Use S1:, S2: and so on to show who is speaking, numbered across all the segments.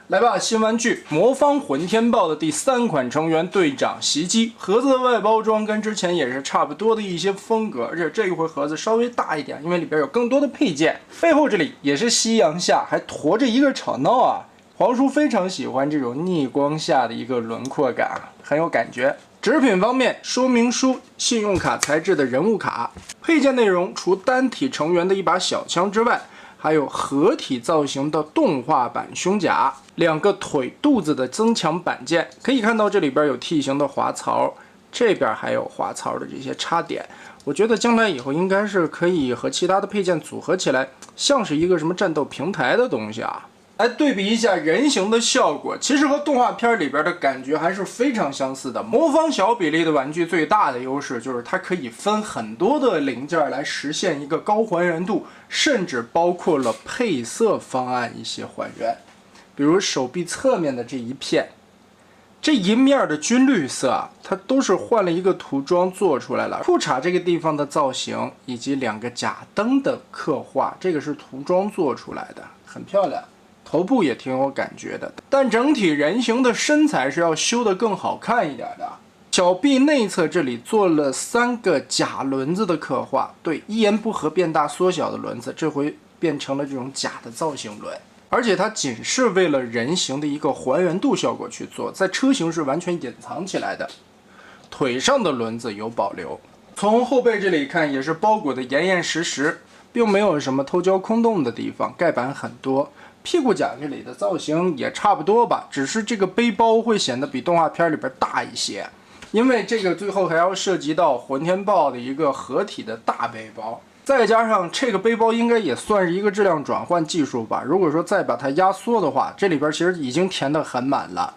S1: 来吧，新玩具魔方混天豹的第3款成员队长袭击。盒子的外包装跟之前也是差不多的一些风格，而且这一回盒子稍微大一点，因为里边有更多的配件。背后这里也是夕阳下还驮着一个吵闹啊。皇叔非常喜欢这种逆光下的一个轮廓感，很有感觉。纸品方面，说明书、信用卡材质的人物卡。配件内容除单体成员的一把小枪之外，还有合体造型的动画版胸甲，2个腿肚子的增强板件。可以看到这里边有 T 型的滑槽，这边还有滑槽的这些插点。我觉得将来以后应该是可以和其他的配件组合起来，像是一个什么战斗平台的东西啊。来对比一下人形的效果，其实和动画片里边的感觉还是非常相似的。魔方小比例的玩具最大的优势就是它可以分很多的零件来实现一个高还原度，甚至包括了配色方案一些还原。比如手臂侧面的这一片，这一面的军绿色啊，它都是换了一个涂装做出来了。裤衩这个地方的造型以及2个甲灯的刻画，这个是涂装做出来的，很漂亮。头部也挺有感觉的，但整体人形的身材是要修得更好看一点的。小臂内侧这里做了3个假轮子的刻画，对，一言不合变大缩小的轮子，这回变成了这种假的造型轮，而且它仅是为了人形的一个还原度效果去做，在车型是完全隐藏起来的。腿上的轮子有保留，从后背这里看也是包裹得严严实实，并没有什么偷胶空洞的地方，盖板很多。屁股甲这里的造型也差不多吧，只是这个背包会显得比动画片里边大一些，因为这个最后还要涉及到混天豹的一个合体的大背包，再加上这个背包应该也算是一个质量转换技术吧。如果说再把它压缩的话，这里边其实已经填得很满了，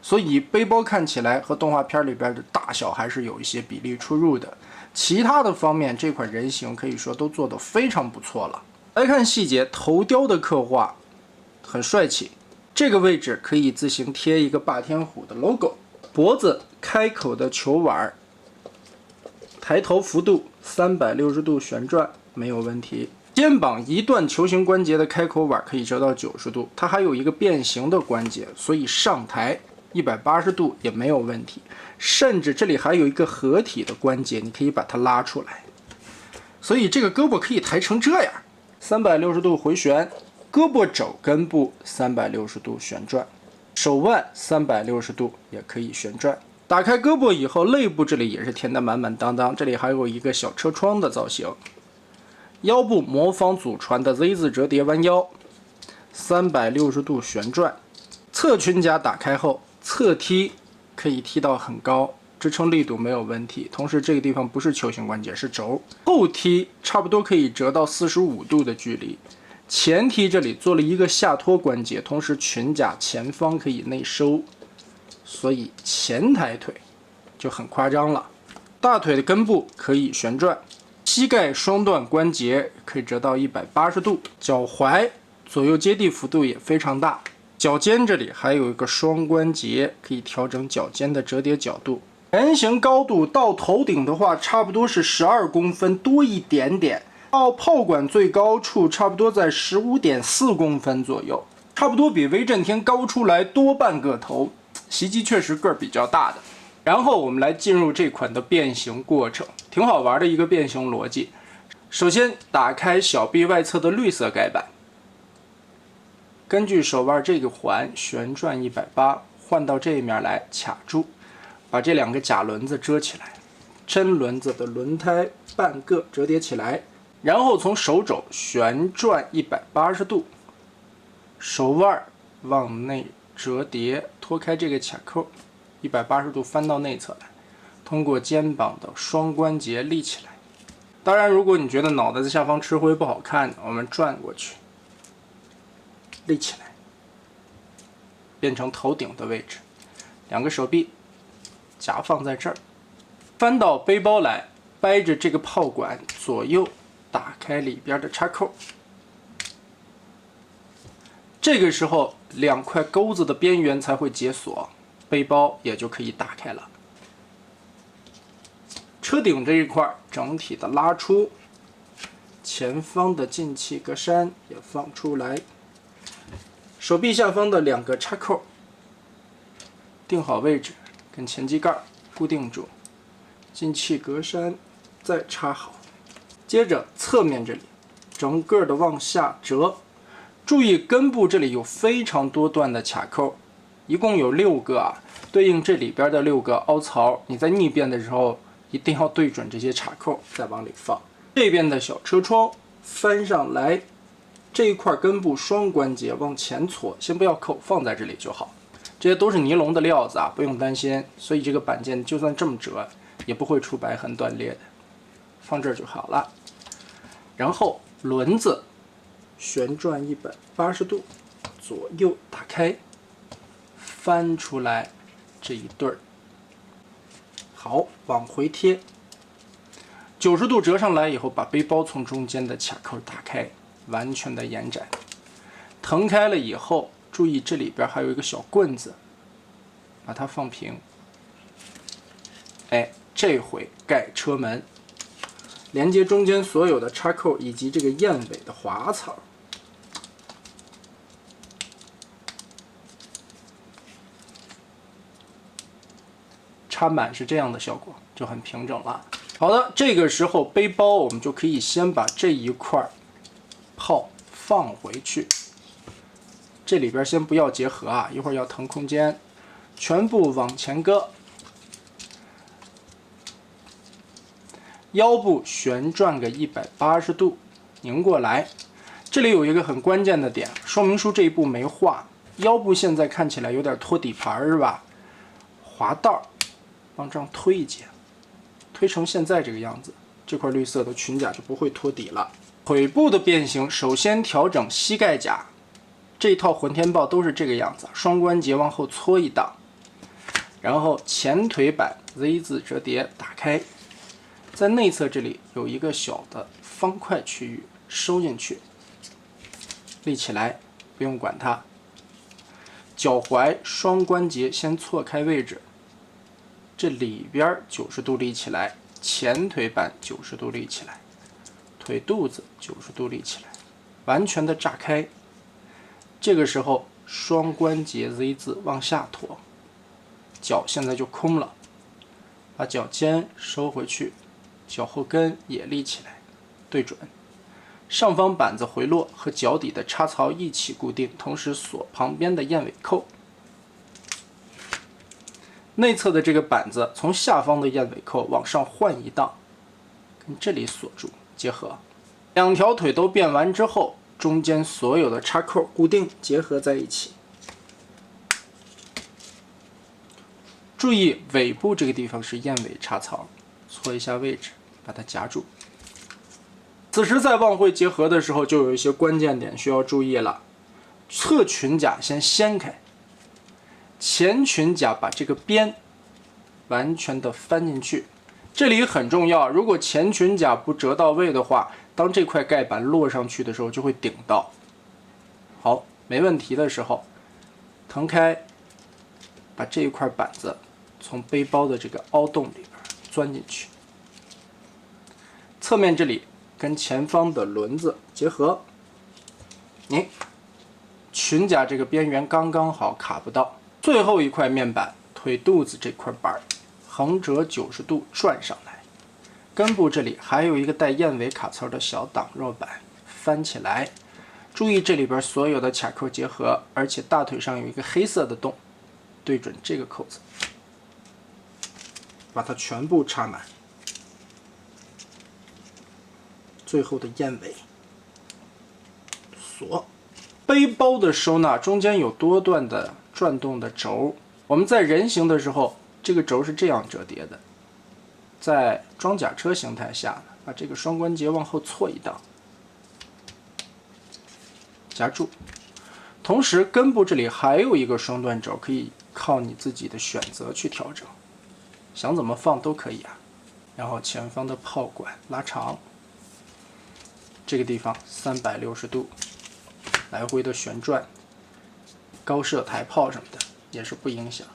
S1: 所以背包看起来和动画片里边的大小还是有一些比例出入的。其他的方面，这款人形可以说都做得非常不错了。来看细节，头雕的刻画很帅气，这个位置可以自行贴一个霸天虎的 logo。脖子开口的球碗，抬头幅度360度旋转没有问题。肩膀一段球形关节的开口碗可以折到90度，它还有一个变形的关节，所以上抬180度也没有问题。甚至这里还有一个合体的关节，你可以把它拉出来，所以这个胳膊可以抬成这样。360度回旋，胳膊肘根部360度旋转，手腕360度也可以旋转。打开胳膊以后，肋部这里也是填得满满当当，这里还有一个小车窗的造型。腰部魔方祖传的 Z 字折叠弯腰，360度旋转。侧裙甲打开后，侧踢可以踢到很高，支撑力度没有问题，同时这个地方不是球形关节，是轴。后踢差不多可以折到45度的距离。前踢这里做了一个下托关节，同时裙甲前方可以内收，所以前抬腿就很夸张了。大腿的根部可以旋转，膝盖双段关节可以折到180度，脚踝左右接地幅度也非常大。脚尖这里还有一个双关节，可以调整脚尖的折叠角度。人形高度到头顶的话，差不多是12公分多一点点，到炮管最高处差不多在15.4公分左右，差不多比威震天高出来多半个头。袭击确实个儿比较大的。然后我们来进入这款的变形过程，挺好玩的一个变形逻辑。首先打开小臂外侧的绿色盖板，根据手腕这个环旋转180，换到这一面来卡住，把这2个假轮子遮起来，真轮子的轮胎半个折叠起来，然后从手肘旋转180度，手腕往内折叠，脱开这个卡扣，180度翻到内侧来，通过肩膀的双关节立起来。当然，如果你觉得脑袋在下方吃灰不好看，我们转过去，立起来，变成头顶的位置。2个手臂夹放在这儿，翻到背包来，掰着这个炮管左右打开里边的插扣。这个时候2块钩子的边缘才会解锁，背包也就可以打开了。车顶这一块整体的拉出，前方的进气格栅也放出来，手臂下方的2个插扣定好位置，跟前机盖固定住，进气格栅再插好。接着侧面这里整个的往下折，注意根部这里有非常多段的卡扣，一共有6个啊，对应这里边的6个凹槽。你在逆变的时候一定要对准这些卡扣，再往里放。这边的小车窗翻上来，这一块根部双关节往前搓，先不要扣，放在这里就好。这些都是尼龙的料子啊，不用担心。所以这个板件就算这么折，也不会出白痕断裂的。放这儿就好了。然后轮子旋转180度，左右打开，翻出来这一对儿。好，往回贴。90度折上来以后，把背包从中间的卡扣打开，完全的延展。腾开了以后，注意这里边还有一个小棍子，把它放平。哎，这回盖车门，连接中间所有的插扣以及这个燕尾的滑槽。插满是这样的效果，就很平整了。好的，这个时候背包我们就可以先把这一块泡放回去。这里边先不要结合啊，一会儿要腾空间，全部往前搁。腰部旋转个180度，拧过来。这里有一个很关键的点，说明书这一步没画。腰部现在看起来有点拖底盘是吧？滑道往这样推一截，推成现在这个样子，这块绿色的裙甲就不会拖底了。腿部的变形，首先调整膝盖甲，这一套混天豹都是这个样子，双关节往后搓一档，然后前腿板 Z 字折叠打开，在内侧这里有一个小的方块区域，收进去，立起来，不用管它。脚踝双关节先错开位置，这里边90度立起来，前腿板90度立起来，腿肚子90度立起来，完全的炸开。这个时候双关节 Z 字往下拖，脚现在就空了，把脚尖收回去，脚后跟也立起来，对准。上方板子回落和脚底的插槽一起固定，同时锁旁边的燕尾扣。内侧的这个板子从下方的燕尾扣往上换一档，跟这里锁住结合。2条腿都变完之后，中间所有的插扣固定结合在一起。注意尾部这个地方是燕尾插槽，搓一下位置，把它夹住。此时在望会结合的时候，就有一些关键点需要注意了。侧裙甲先掀开，前裙甲把这个边完全的翻进去，这里很重要。如果前裙甲不折到位的话，当这块盖板落上去的时候就会顶到。好，没问题的时候，腾开，把这一块板子从背包的这个凹洞里边钻进去，侧面这里跟前方的轮子结合，裙甲这个边缘刚刚好卡不到。最后一块面板，腿肚子这块板横折90度转上来，根部这里还有一个带燕尾卡槽的小挡肉板，翻起来。注意这里边所有的卡扣结合，而且大腿上有一个黑色的洞，对准这个扣子，把它全部插满。最后的燕尾锁。背包的收纳中间有多段的转动的轴，我们在人形的时候，这个轴是这样折叠的。在装甲车形态下呢，把这个双关节往后错一档，夹住。同时根部这里还有一个双段轴，可以靠你自己的选择去调整，想怎么放都可以啊。然后前方的炮管拉长，这个地方360度来回的旋转，高射台炮什么的也是不影响。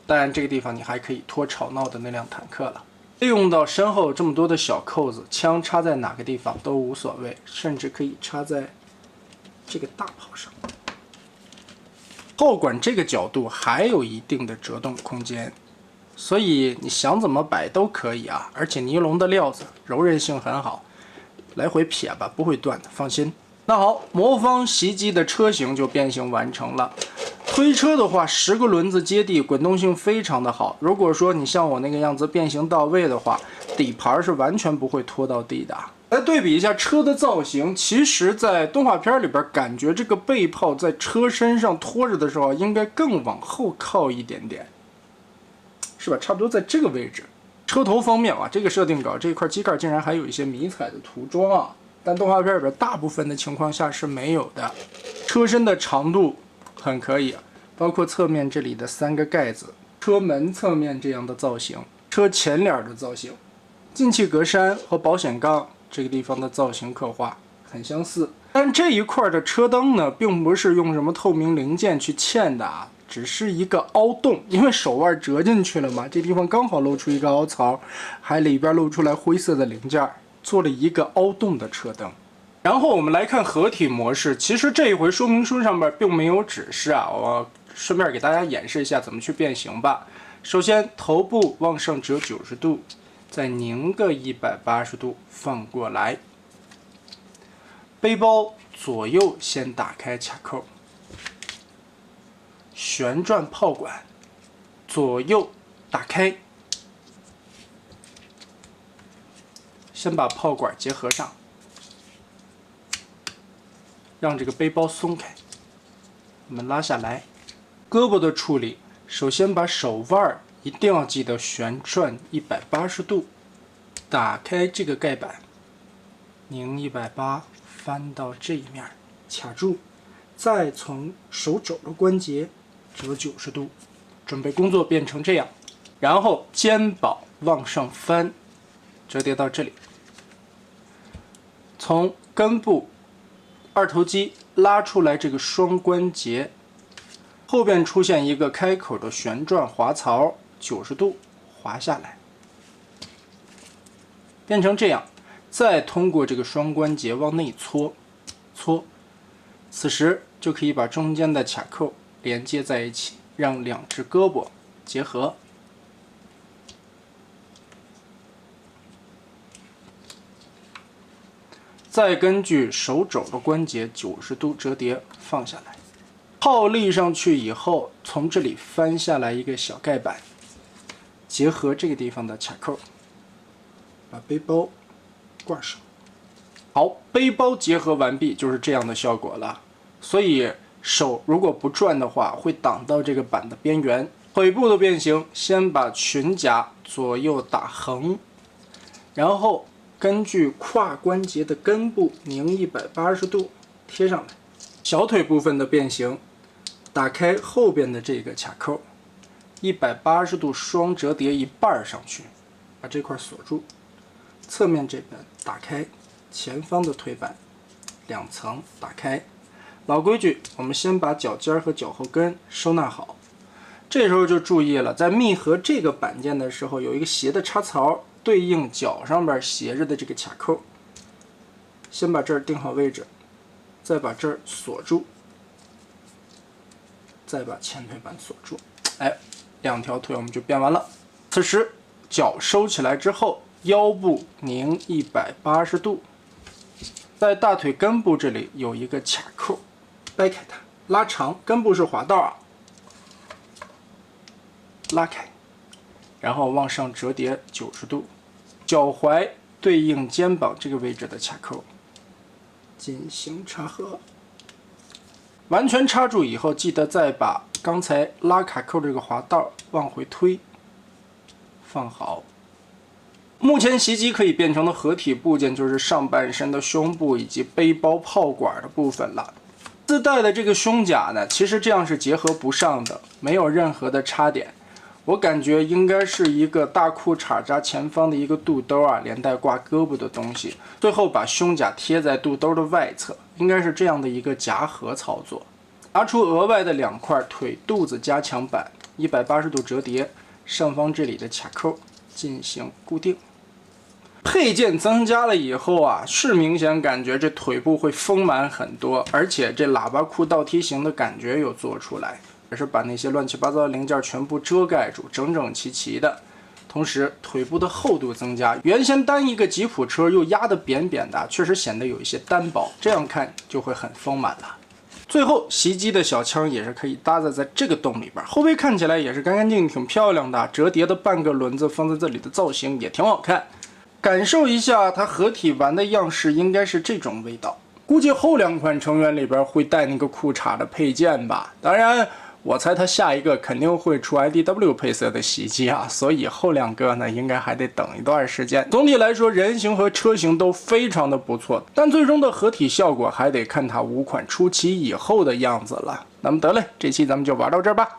S1: 当然这个地方你还可以拖吵闹的那辆坦克了。利用到身后这么多的小扣子，枪插在哪个地方都无所谓，甚至可以插在这个大炮上。炮管这个角度还有一定的折动空间，所以你想怎么摆都可以啊。而且尼龙的料子柔韧性很好，来回撇吧，不会断的，放心。那好，魔方袭击的车型就变形完成了。推车的话，10个轮子接地，滚动性非常的好。如果说你像我那个样子变形到位的话，底盘是完全不会拖到地的。来对比一下车的造型，其实，在动画片里边，感觉这个背炮在车身上拖着的时候，应该更往后靠一点点，是吧？差不多在这个位置。车头方面啊，这个设定稿这一块机盖竟然还有一些迷彩的涂装啊，但动画片里边大部分的情况下是没有的。车身的长度很可以，包括侧面这里的3个盖子，车门侧面这样的造型，车前脸的造型，进气格栅和保险杠这个地方的造型刻画很相似。但这一块的车灯呢，并不是用什么透明零件去嵌的啊，只是一个凹洞，因为手腕折进去了嘛，这地方刚好露出一个凹槽，还里边露出来灰色的零件，做了一个凹洞的车灯。然后我们来看合体模式，其实这一回说明书上面并没有指示啊，我顺便给大家演示一下怎么去变形吧。首先头部往上折90度，再拧个180度放过来。背包左右先打开卡扣，旋转炮管左右打开，先把炮管结合上，让这个背包松开，我们拉下来。胳膊的处理，首先把手腕一定要记得旋转180度，打开这个盖板，拧180，翻到这一面卡住，再从手肘的关节折90度，准备工作变成这样。然后肩膀往上翻，折叠到这里，从根部二头肌拉出来这个双关节，后边出现一个开口的旋转滑槽，90度滑下来，变成这样。再通过这个双关节往内搓，此时就可以把中间的卡扣连接在一起，让2只胳膊结合。再根据手肘的关节90度折叠放下来，炮立上去以后，从这里翻下来一个小盖板，结合这个地方的卡扣，把背包挂上。好，背包结合完毕，就是这样的效果了。所以手如果不转的话，会挡到这个板的边缘。腿部的变形，先把裙甲左右打横，然后根据胯关节的根部拧180度贴上来。小腿部分的变形，打开后边的这个卡扣，180度双折叠一半上去，把这块锁住。侧面这边打开，前方的腿板2层打开。老规矩，我们先把脚尖和脚后跟收纳好。这时候就注意了，在密合这个板件的时候，有一个斜的插槽，对应脚上边斜着的这个卡扣。先把这儿定好位置，再把这儿锁住，再把前腿板锁住。哎，2条腿我们就变完了。此时脚收起来之后，腰部拧180度，在大腿根部这里有一个卡扣，掰开它，拉长，根部是滑道啊，拉开，然后往上折叠90度，脚踝对应肩膀这个位置的卡扣进行插合。完全插住以后，记得再把刚才拉卡扣这个滑道往回推，放好。目前袭击可以变成的合体部件就是上半身的胸部以及背包炮管的部分了。自带的这个胸甲呢，其实这样是结合不上的，没有任何的插点。我感觉应该是一个大裤衩加前方的一个肚兜啊，连带挂胳膊的东西，最后把胸甲贴在肚兜的外侧，应该是这样的一个夹合操作。拿出额外的2块腿肚子加强板，180度折叠，上方这里的卡扣进行固定。配件增加了以后啊，是明显感觉这腿部会丰满很多，而且这喇叭裤倒梯形的感觉有做出来，也是把那些乱七八糟的零件全部遮盖住，整整齐齐的。同时腿部的厚度增加，原先单一个吉普车又压得扁扁的，确实显得有一些单薄，这样看就会很丰满了。最后袭击的小枪也是可以搭载在这个洞里边，后背看起来也是干干净净，挺漂亮的，折叠的半个轮子放在这里的造型也挺好看。感受一下它合体完的样式，应该是这种味道。估计后2款成员里边会带那个裤衩的配件吧。当然，我猜它下一个肯定会出 IDW 配色的袭击啊，所以后2个呢应该还得等一段时间。总体来说，人形和车型都非常的不错，但最终的合体效果还得看它5款出齐以后的样子了。那么得嘞，这期咱们就玩到这儿吧。